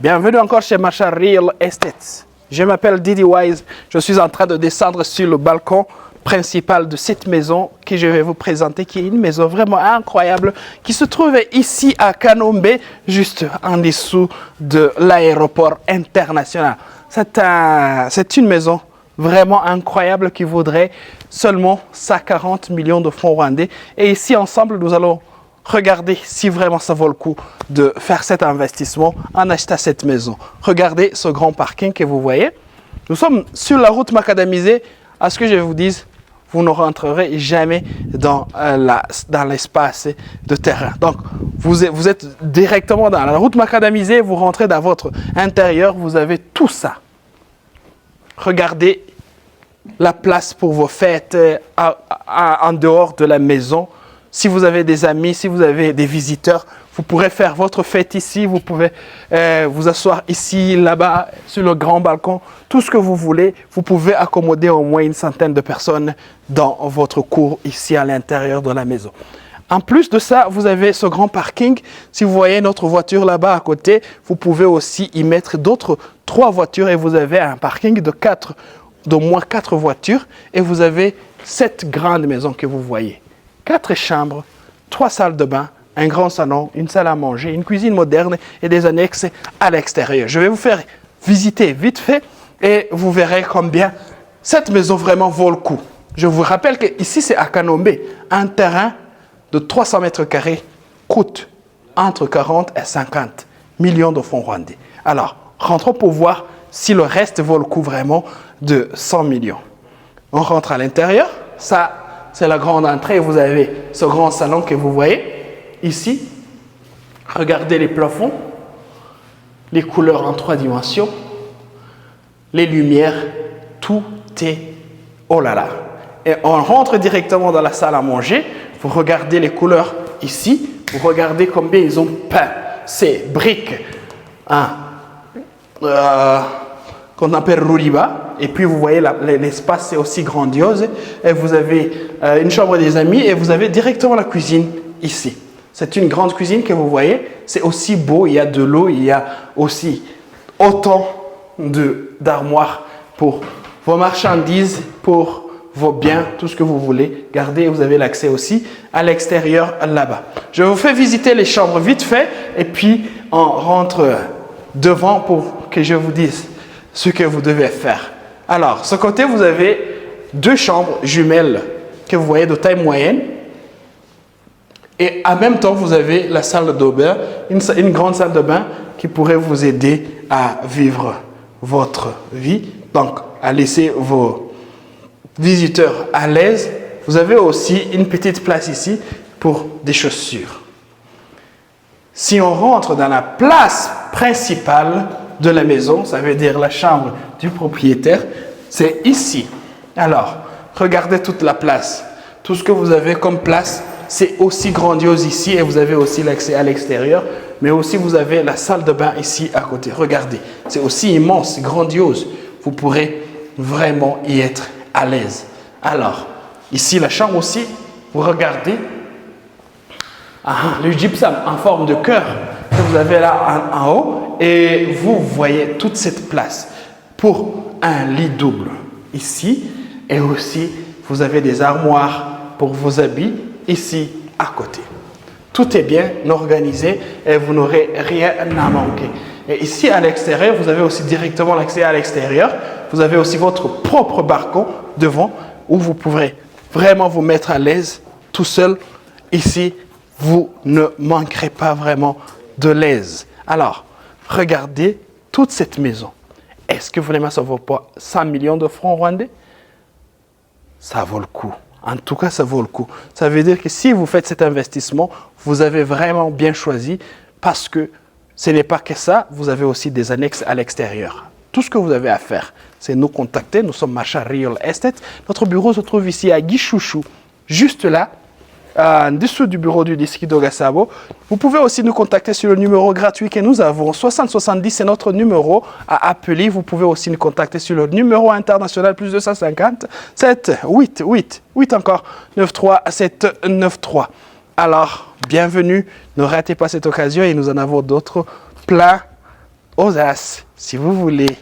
Bienvenue encore chez Macha Real Estate. Je m'appelle Didi Wise. Je suis en train de descendre sur le balcon principal de cette maison que je vais vous présenter, qui est une maison vraiment incroyable qui se trouve ici à Kanombe, juste en dessous de l'aéroport international. C'est une maison vraiment incroyable qui vaudrait seulement 140 millions de francs rwandais. Et ici, ensemble, nous allons regarder si vraiment ça vaut le coup de faire cet investissement en achetant cette maison. Regardez ce grand parking que vous voyez. Nous sommes sur la route macadamisée. À ce que je vous dise, vous ne rentrerez jamais dans l'espace de terrain. Donc, vous êtes directement dans la route macadamisée, vous rentrez dans votre intérieur, vous avez tout ça. Regardez la place pour vos fêtes en dehors de la maison. Si vous avez des amis, si vous avez des visiteurs, vous pourrez faire votre fête ici, vous pouvez vous asseoir ici, là-bas, sur le grand balcon, tout ce que vous voulez. Vous pouvez accommoder au moins une centaine de personnes dans votre cour ici à l'intérieur de la maison. En plus de ça, vous avez ce grand parking. Si vous voyez notre voiture là-bas à côté, vous pouvez aussi y mettre d'autres 3 voitures et vous avez un parking d'au moins 4 voitures et vous avez cette grande maison que vous voyez. 4 chambres, 3 salles de bain, un grand salon, une salle à manger, une cuisine moderne et des annexes à l'extérieur. Je vais vous faire visiter vite fait et vous verrez combien cette maison vraiment vaut le coup. Je vous rappelle qu'ici c'est à Kanombe. Un terrain de 300 mètres carrés coûte entre 40 et 50 millions de francs rwandais. Alors, rentrons pour voir si le reste vaut le coup vraiment de 100 millions. On rentre à l'intérieur. Ça, c'est la grande entrée. Vous avez ce grand salon que vous voyez ici. Regardez les plafonds, les couleurs en 3 dimensions, les lumières, tout est oh là là. Et on rentre directement dans la salle à manger. Vous regardez les couleurs ici. Vous regardez combien ils ont peint ces briques qu'on appelle Ruriba. Et puis vous voyez l'espace est aussi grandiose. Et vous avez une chambre des amis et vous avez directement la cuisine ici. C'est une grande cuisine que vous voyez. C'est aussi beau. Il y a de l'eau. Il y a aussi autant d'armoires pour vos marchandises, pour vos biens, tout ce que vous voulez garder. Vous avez l'accès aussi à l'extérieur là-bas. Je vous fais visiter les chambres vite fait et puis on rentre devant pour que je vous dise ce que vous devez faire. Alors, ce côté, vous avez 2 chambres jumelles que vous voyez de taille moyenne. Et en même temps, vous avez la salle de bain, une grande salle de bain qui pourrait vous aider à vivre votre vie. Donc, à laisser vos visiteurs à l'aise. Vous avez aussi une petite place ici pour des chaussures. Si on rentre dans la place principale de la maison, ça veut dire la chambre du propriétaire, c'est ici. Alors, regardez toute la place. Tout ce que vous avez comme place, c'est aussi grandiose ici et vous avez aussi l'accès à l'extérieur, mais aussi vous avez la salle de bain ici à côté. Regardez, c'est aussi immense, c'est grandiose. Vous pourrez vraiment y être à l'aise. Alors, ici la chambre aussi, vous regardez le gypsum en forme de cœur que vous avez là en haut et vous voyez toute cette place pour un lit double ici et aussi vous avez des armoires pour vos habits ici à côté. Tout est bien organisé et vous n'aurez rien à manquer. Et ici à l'extérieur, vous avez aussi directement l'accès à l'extérieur. Vous avez aussi votre propre balcon devant où vous pourrez vraiment vous mettre à l'aise tout seul. Ici, vous ne manquerez pas vraiment de l'aise. Alors, regardez toute cette maison. Est-ce que vraiment ça ne vaut pas 100 millions de francs rwandais? Ça vaut le coup. En tout cas, ça vaut le coup. Ça veut dire que si vous faites cet investissement, vous avez vraiment bien choisi parce que ce n'est pas que ça, vous avez aussi des annexes à l'extérieur. Tout ce que vous avez à faire, c'est nous contacter. Nous sommes Macha Real Estate. Notre bureau se trouve ici à Gishushu, juste là, en dessous du bureau du district d'Ogasabo. Vous pouvez aussi nous contacter sur le numéro gratuit que nous avons. 6070, c'est notre numéro à appeler. Vous pouvez aussi nous contacter sur le numéro international plus 250 788 encore 93793. Alors, bienvenue. Ne ratez pas cette occasion et nous en avons d'autres plein aux As, si vous voulez